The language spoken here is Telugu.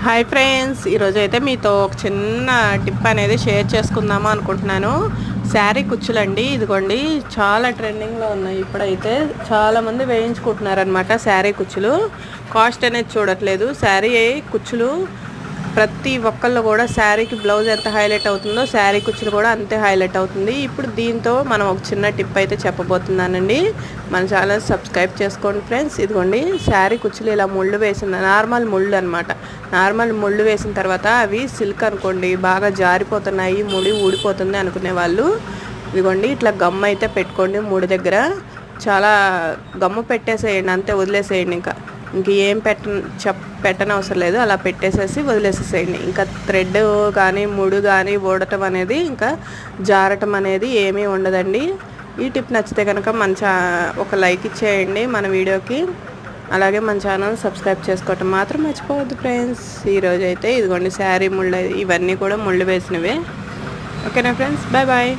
హాయ్ ఫ్రెండ్స్, ఈరోజు అయితే మీతో ఒక చిన్న టిప్ అనేది షేర్ చేసుకుందాము అనుకుంటున్నాను. శారీ కుచ్చులండి, ఇదిగోండి చాలా ట్రెండింగ్లో ఉన్నాయి. ఇప్పుడైతే చాలామంది వేయించుకుంటున్నారనమాట శారీ కుచ్చులు. కాస్ట్ అనేది చూడట్లేదు. శారీ కుచ్చులు ప్రతి ఒక్కళ్ళు కూడా శారీకి బ్లౌజ్ ఎంత హైలైట్ అవుతుందో శారీ కుచ్చులు కూడా అంతే హైలైట్ అవుతుంది. ఇప్పుడు దీంతో మనం ఒక చిన్న టిప్ అయితే చెప్పబోతున్నానండి. మన ఛానల్ సబ్స్క్రైబ్ చేసుకోండి ఫ్రెండ్స్. ఇదిగోండి శారీ కుచ్చులు ఇలా ముళ్ళు వేసిన నార్మల్ ముళ్ళు అనమాట. నార్మల్ ముళ్ళు వేసిన తర్వాత అవి సిల్క్ అనుకోండి, బాగా జారిపోతున్నాయి, ముడి ఊడిపోతుంది అనుకునే వాళ్ళు ఇదిగోండి ఇట్లా గమ్ అయితే పెట్టుకోండి. ముడి దగ్గర చాలా గమ్ము పెట్టేసేయండి, అంతే వదిలేసేయండి. ఇంక ఏం పెట్టనవసరం లేదు, అలా పెట్టేసేసి వదిలేసేసేయండి. ఇంకా థ్రెడ్ కానీ ముడు కానీ ఊడటం అనేది ఇంకా జారటం అనేది ఏమీ ఉండదండి. ఈ టిప్ నచ్చితే కనుక ఒక లైక్ ఇచ్చేయండి మన వీడియోకి. అలాగే మన ఛానల్ సబ్స్క్రైబ్ చేసుకోవటం మాత్రం మర్చిపోవద్దు ఫ్రెండ్స్. ఈరోజు అయితే ఇదిగోండి శారీ ముళ్ళు ఇవన్నీ కూడా ముళ్ళు వేసినవే. ఓకేనా ఫ్రెండ్స్, బాయ్ బాయ్.